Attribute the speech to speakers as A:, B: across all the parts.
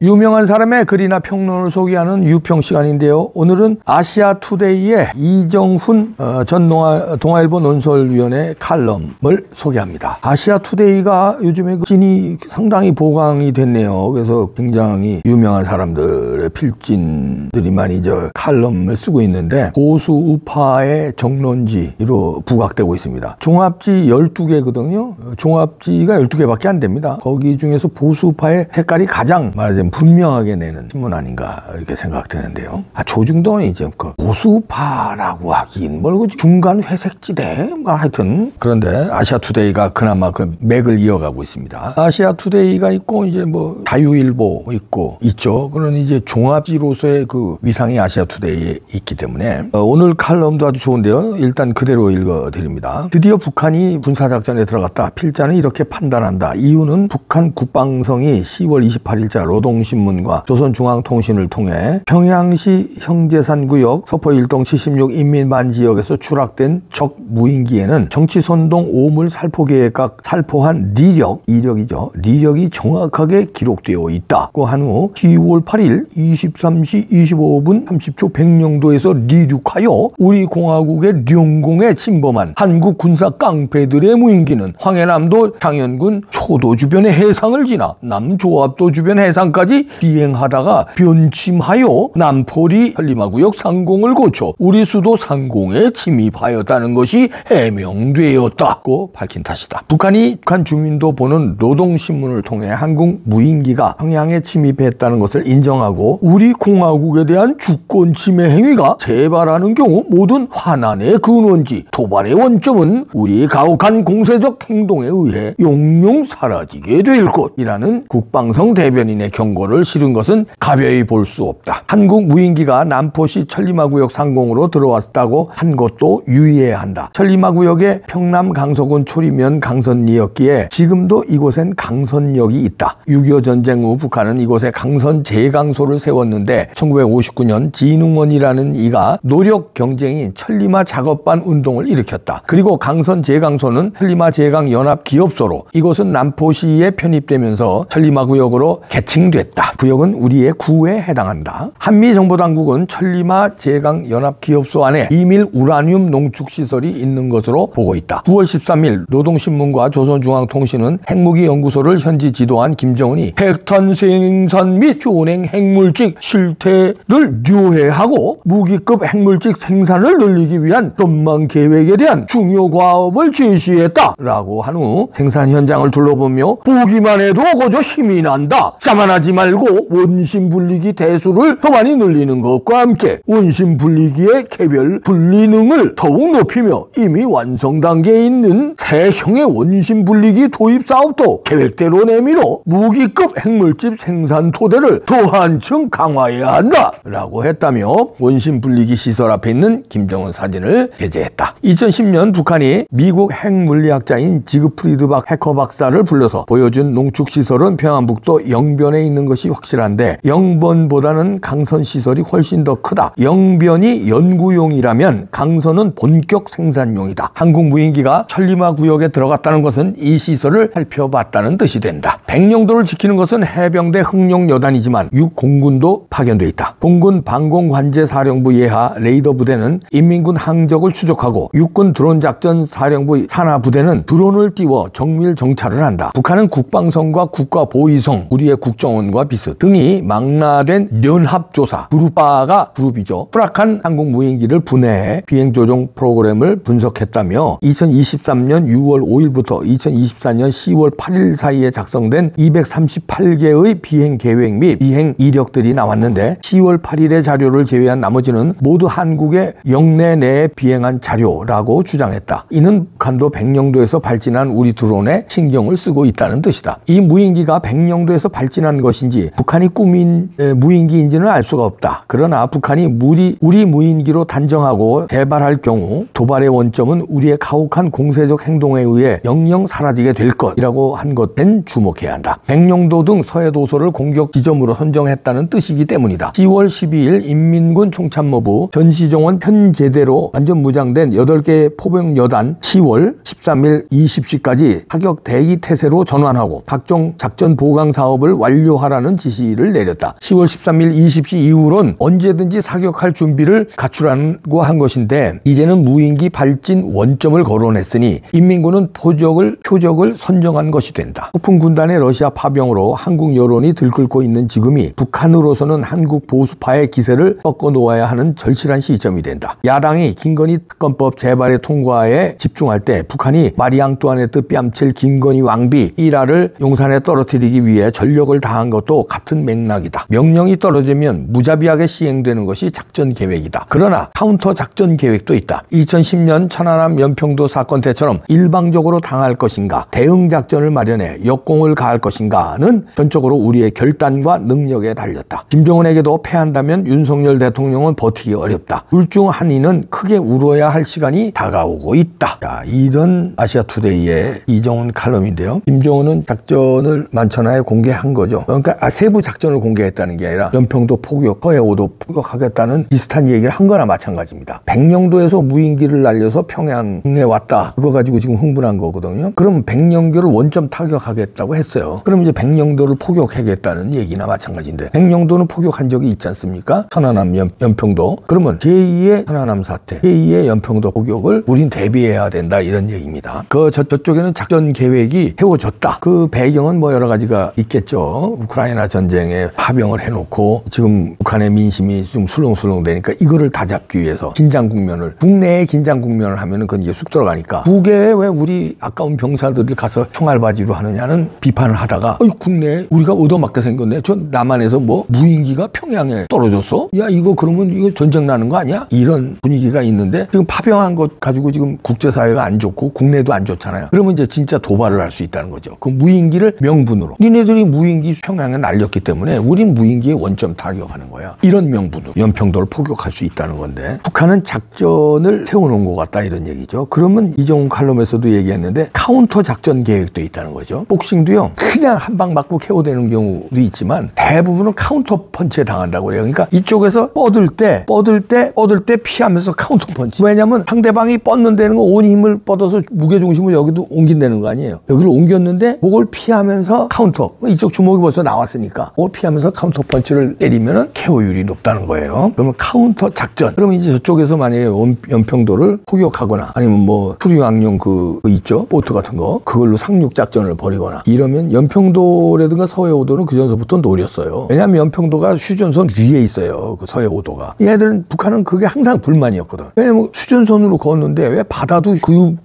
A: 유명한 사람의 글이나 평론을 소개하는 유평 시간인데요. 오늘은 아시아투데이의 이정훈 전 동아일보 논설위원회 칼럼을 소개합니다. 아시아투데이가 요즘에 찐이 상당히 보강이 됐네요. 그래서 굉장히 유명한 사람들의 필진들이 많이 칼럼을 쓰고 있는데 보수 우파의 정론지로 부각되고 있습니다. 종합지 12개거든요. 종합지가 12개밖에 안 됩니다. 거기 중에서 보수 우파의 색깔이 가장 말하자면 분명하게 내는 신문 아닌가 이렇게 생각되는데요. 조중동이 이제 보수 우파라고 하긴 뭐 중간 회색지대 하여튼 그런데 아시아투데이가 그나마 그 맥을 이어가고 있습니다. 아시아투데이가 있고 이제 뭐 자유일보 있죠. 그런 이제 종합지로서의 그 위상이 아시아투데이에 있기 때문에 오늘 칼럼도 아주 좋은데요. 일단 그대로 읽어드립니다. 드디어 북한이 군사작전에 들어갔다. 필자는 이렇게 판단한다. 이유는 북한 국방성이 10월 28일자 노동신문과 조선중앙통신을 통해 평양시 형제산구역 서포일동 76 인민반지역에서 추락된 적 무인기에는 정치선동 오물 살포 계획과 살포한 리력이 정확하게 기록되어 있다고 한 후 10월 8일 23시 25분 30초 백령도에서 리륙하여 우리 공화국의 령공에 침범한 한국 군사 깡패들의 무인기는 황해남도 창현군 초도 주변의 해상을 지나 남조합도 주변 해상까지 비행하다가 변침하여 남포리 천리마구역 상공을 거쳐 우리 수도 상공에 침입하였다는 것이 해명되었다고 밝힌 탓이다. 북한 주민도 보는 노동신문을 통해 한국 무인기가 평양에 침입했다는 것을 인정하고 우리 공화국에 대한 주권 침해 행위가 재발하는 경우 모든 환난의 근원지 도발의 원점은 우리의 가혹한 공세적 행동에 의해 영영 사라지게 될 것이라는 국방성 대변인의 경고를 실은 것은 가벼이 볼 수 없다. 한국 무인기가 남포시 천리마구역 상공으로 들어왔다고 한 것도 유의해야 한다. 천리마구역에 평남 강서군 초리면 강선리였기에 지금도 이곳엔 강선역이 있다. 6.25 전쟁 후 북한은 이곳에 강선 제강소를 세웠는데 1959년 진흥원이라는 이가 노력 경쟁인 천리마 작업반 운동을 일으켰다. 그리고 강선 제강소는 천리마 제강 연합 기업소로 이곳은 남포시에 편입되면서 천리마구역으로 개칭됐다. 구역은 우리의 구에 해당한다. 한미정보당국은 천리마 제강 연합 기업소 안에 비밀 우라늄 농축시설이 있는 것으로 보고 있다. 9월 13일 노동신문과 조선중앙통신은 핵무기 연구소를 현지 지도한 김정은이 핵탄 생산 및 효능 핵물질 실태를 료해하고 무기급 핵물질 생산을 늘리기 위한 전망 계획에 대한 중요 과업을 제시했다 라고 한 후 생산 현장을 둘러보며 보기만 해도 거저 힘이 난다. 자만하지 말고 원심 분리기 대수를 더 많이 늘리는 것과 함께 원심 분리기의 개별 분리능을 더욱 높이며 이미 완성 단계에 있는 새형의 원심 분리기 도입 사업도 계획대로 내밀어 무기급 핵물질 생산 토대를 더 한층 강화해야 한다 라고 했다며 원심 분리기 시설 앞에 있는 김정은 사진을 게재했다. 2010년 북한이 미국 핵물리학자인 지그프리드 해커 박사를 불러서 보여준 농축시설은 평안북도 영변에 있는 것이 확실한데 영변보다는 강선시설이 훨씬 더 크다. 영변이 연구용이라면 강선은 본격 생산용이다. 한국 무인기가 천리마 구역에 들어갔다는 것은 이 시설을 살펴봤다는 뜻이 된다. 백령도를 지키는 것은 해병대 흑룡여단이지만 육공군도 파견돼 있다. 공군 방공관제사령부 예하 레이더 부대는 인민군 항적을 추적하고 육군 드론작전 사령부 산하부대는 드론을 띄워 정밀 정찰을 한다. 북한은 국방성과 국가보위성, 우리의 국정원과 비슷 등이 망라된 연합조사, 그룹이죠. 불악한 한국 무인기를 분해해 비행조종 프로그램을 분석했다며 2023년 6월 5일부터 2024년 10월 8일 사이에 작성된 238개의 비행 계획 및 비행 이력들이 나왔는데 10월 8일의 자료를 제외한 나머지는 모두 한국의 영내 내에 비행한 자료라고 주장했다. 이는 북한도 백령도에서 발진한 우리 드론에 신경을 쓰고 있다는 뜻이다. 이 무인기가 백령도에서 발진한 것인지 북한이 꾸민 무인기인지는 알 수가 없다. 그러나 북한이 우리 무인기로 단정하고 재발할 경우 도발의 원점은 우리의 가혹한 공세적 행동에 의해 영영 사라지게 될 것이라고 한 것엔 주목해야 한다. 백령도 등 서해 도서를 공격 지점으로 선정했다는 있다는 뜻이기 때문이다. 10월 12일 인민군 총참모부 전시정원 현제대로 완전 무장된 8개 포병여단 10월 13일 20시까지 사격 대기 태세로 전환하고 각종 작전 보강 사업을 완료하라는 지시를 내렸다. 10월 13일 20시 이후론 언제든지 사격할 준비를 갖추라고 한 것인데 이제는 무인기 발진 원점을 거론했으니 인민군은 표적을 선정한 것이 된다. 폭풍 군단의 러시아 파병으로 한국 여론이 들끓고 있는 지금이 북한으로서는 한국 보수파의 기세를 꺾어 놓아야 하는 절실한 시점이 된다. 야당이 김건희 특검법 재발의 통과에 집중할 때 북한이 마리 앙뚜아네트 뺨칠 김건희 왕비 일화를 용산에 떨어뜨리기 위해 전력을 다한 것도 같은 맥락이다. 명령이 떨어지면 무자비하게 시행되는 것이 작전 계획이다. 그러나 카운터 작전 계획도 있다. 2010년 천안함 연평도 사건 때처럼 일방적으로 당할 것인가, 대응 작전을 마련해 역공을 가할 것인가는 전적으로 우리의 결단과 능력에 달렸다. 김정은에게도 패한다면 윤석열 대통령은 버티기 어렵다. 둘 중 한 이는 크게 울어야 할 시간이 다가오고 있다. 자, 이런 아시아투데이의 이정훈 칼럼인데요. 김정은은 작전을 만천하에 공개한 거죠. 그러니까 세부 작전을 공개했다는 게 아니라 연평도 포격, 서해오도 포격하겠다는 비슷한 얘기를 한 거나 마찬가지입니다. 백령도에서 무인기를 날려서 평양에 왔다. 그거 가지고 지금 흥분한 거거든요. 그럼 백령도를 원점 타격하겠다고 했어요. 그럼 이제 백령도를 포격하겠다는 얘기나 마찬가지인데 백령도는 포격한 적이 있지 않습니까? 천안함, 연평도. 그러면 제2의 천안함 사태, 제2의 연평도 포격을 우린 대비해야 된다 이런 얘기입니다. 저쪽에는 작전 계획이 세워졌다. 그 배경은 뭐 여러 가지가 있겠죠. 우크라이나 전쟁에 파병을 해놓고 지금 북한의 민심이 좀 술렁술렁 되니까 이거를 다잡기 위해서 긴장 국면을, 국내에 긴장 국면을 하면은 그건 이제 쑥 들어가니까 북에 왜 우리 아까운 병사들을 가서 총알바지로 하느냐는 비판을 하다가 국내에 우리가 얻어맞게 생겼네. 저 남한에서 뭐 무인기가 평양에 떨어졌어? 야 이거 그러면 이거 전쟁 나는 거 아니야? 이런 분위기가 있는데 지금 파병한 것 가지고 지금 국제사회가 안 좋고 국내도 안 좋잖아요. 그러면 이제 진짜 도발을 할 수 있다는 거죠. 그 무인기를 명분으로 니네들이 무인기 평양에 날렸기 때문에 우린 무인기의 원점 타격하는 거야. 이런 명분으로 연평도를 포격할 수 있다는 건데 북한은 작전을 세워놓은 것 같다 이런 얘기죠. 그러면 이정훈 칼럼에서도 얘기했는데 카운터 작전 계획도 있다는 거죠. 복싱도요 그냥 한 방 맞고 KO되는 경우도 있지만 대부분은 카운터 펀치에 당한다고 그래요. 그러니까 이쪽에서 뻗을 때 피하면서 카운터 펀치. 왜냐면 상대방이 뻗는 데는 거 온 힘을 뻗어서 무게중심을 여기도 옮긴다는 거 아니에요. 여기를 옮겼는데 그걸 피하면서 카운터, 이쪽 주먹이 벌써 나왔으니까 그걸 피하면서 카운터 펀치를 때리면은 KO율이 높다는 거예요. 그러면 카운터 작전. 그러면 이제 저쪽에서 만약에 연평도를 포격하거나 아니면 뭐 수류항용 그 있죠, 보트 같은 거, 그걸로 상륙 작전을 벌이거나 이러면 연평도라든가 서해오도는 그 전서부터 노렸어요. 왜냐하면 연평도가 휴전선 위에 있어요. 그 서해오도가. 얘들은 북한은 그게 항상 불만이었거든. 왜냐면 휴전선으로 걷는데 왜 바다도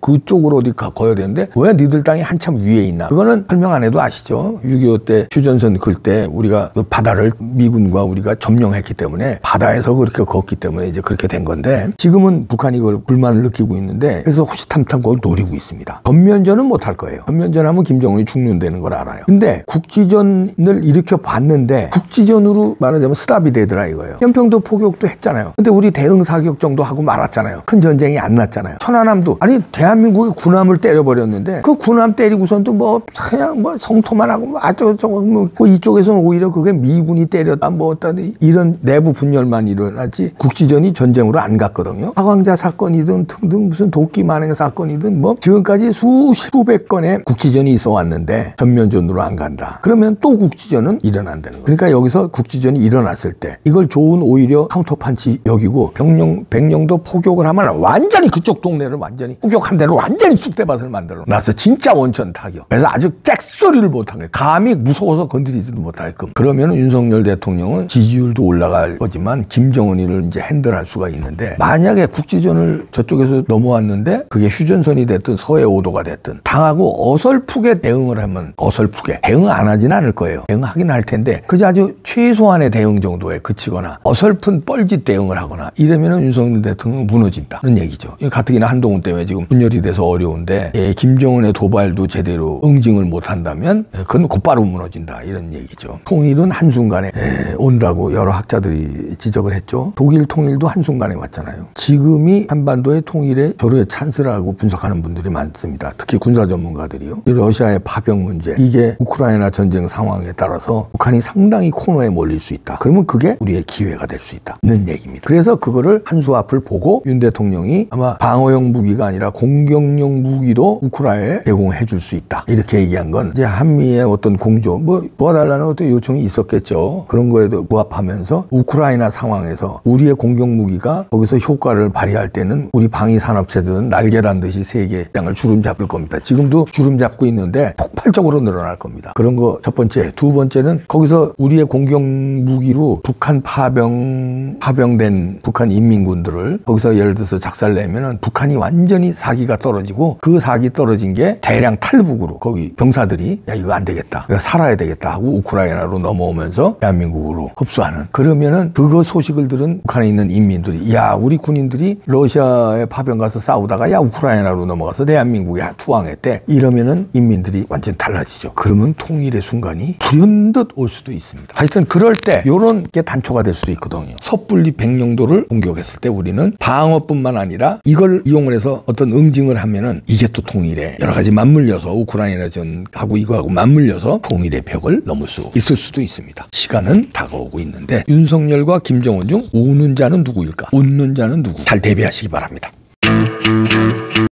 A: 그쪽으로 어디 거야 되는데 왜 니들 땅이 한참 위에 있나? 그거는 설명 안 해도 아시죠. 6.25 때 휴전선 걸 때 우리가 그 바다를 미군과 우리가 점령했기 때문에 바다에서 그렇게 걷기 때문에 이제 그렇게 된 건데 지금은 북한이 그걸 불만을 느끼고 있는데 그래서 호시탐탐 그걸 노리고 있습니다. 전면전은 못할 거예요. 전면전하면 김정은이 죽는다는 걸 알아요. 근데 국지전을 일으켜 봤는데 국지전으로 말하자면 스탑이 되더라 이거예요. 연평도 포격도 했잖아요. 근데 우리 대응 사격 정도 하고 말았잖아요. 큰 전쟁이 안 났잖아요. 천안함도 아니 대한민국이 군함을 때려버렸는데 그 군함 때리고선도 뭐 그냥 뭐 성토만 하고 뭐 저거 뭐 이쪽에서는 오히려 그게 미군이 때렸다 뭐 어떤 이런 내부 분열만 일어났지 국지전이 전쟁으로 안 갔거든요. 화광자 사건이든 등등 무슨 도끼 만행 사건이든 뭐 지금까지 수백 건의 국지전이 있어 왔는데 전면전으로 안 간다. 그러면 또 국지전은 일어난다는 거예요. 그러니까 여기서 국지전이 일어났을 때 이걸 좋은 오히려 카운터판치 여기고 백령도 포격을 하면 완전히 그쪽 동네를 완전히 포격한 대로 완전히 쑥대밭을 만들어 놨어. 진짜 원천 타격. 그래서 아주 잭소리를 못한 거예요. 감히 무서워서 건드리지도 못하게끔. 그러면 윤석열 대통령은 지지율도 올라갈 거지만 김정은이를 이제 핸들할 수가 있는데 만약에 국지전을 저쪽에서 넘어왔는데 그게 휴전선이 됐든 서해오도가 됐든 당하고 어설프게 대응을 하면 어설프게 대응 안 하진 않을 거예요. 대응하긴 할 텐데 그저 아주 최소한의 대응 정도에 그치거나 어설픈 뻘짓 대응을 하거나 이러면은 윤석열 대통령은 무너진다는 얘기죠. 가뜩이나 한동훈 때문에 지금 분열이 돼서 어려운데 김정은의 도발도 제대로 응징을 못한다면 그건 곧바로 무너진다 이런 얘기죠. 통일은 한순간에 온다고 여러 학자들이 지적을 했죠. 독일 통일도 한순간에 왔잖아요. 지금이 한반도의 통일의 절호의 찬스라고 분석하는 분들이 많습니다. 특히 군사 전문가들이요. 러시아의 파병 문제, 이게 우크라이나 전쟁 상황에 따라서 북한이 상당히 코너에 몰릴 수 있다. 그러면 그게 우리의 기회가 될 수 있다는 얘기입니다. 그래서 그거를 한수 앞을 보고 윤 대통령이 아마 방어용 무기가 아니라 공격용 무기도 우크라이나에 제공해 줄 수 있다. 이렇게 얘기한 건 이제 한미의 어떤 공조, 뭐 도와달라는 어떤 요청이 있었겠죠. 그런 거에도 부합하면서 우크라이나 상황에서 우리의 공격 무기가 거기서 효과를 발휘할 때는 우리 방위 산업체들은 날개란 듯이 세계 시장을 주름 잡을 겁니다. 지금도 주름 잡고 있는데 폭발적으로 늘어날 겁니다. 그런 거 첫 번째. 두 번째는 거기서 우리의 공격 무기로 북한 파병된 북한 인민군들을 거기서 예를 들어서 작살내면은 북한이 완전히 사기가 떨어지고 그 사기 떨어진 게 대량 탈북으로 거기 병사들이 야 이거 안 되겠다. 내가 살아야 되겠다 하고 우크라이나로 넘어오면서 대한민국으로 흡수하는. 그러면은 그거 소식을 들은 북한에 있는 인민들이 야 우리 군인들이 러시아에 파병 가서 싸우다가 야 우크라이나로 넘어가서 대한민국에 투항했대. 이러면은 인민들이 완전 달라지죠. 그러면 통일의 순간이 불현듯 올 수도 있습니다. 하여튼 그럴 때 이런 게 단초가 될 수 있거든요. 섣불리 백령도를 공격했을 때 우리는 방어뿐만 아니라 이걸 이용을 해서 어떤 응징을 하면은 이게 또 통일에 여러 가지 맞물려서 우크라이나 전하고 이거하고 맞물려서 통일의 벽을 넘을 수 있을 수도 있습니다. 시간은 다가오고 있는데 윤석열과 김정은 중 우는 자는 누구일까? 웃는 자는 누구? 잘 대비하시기 바랍니다.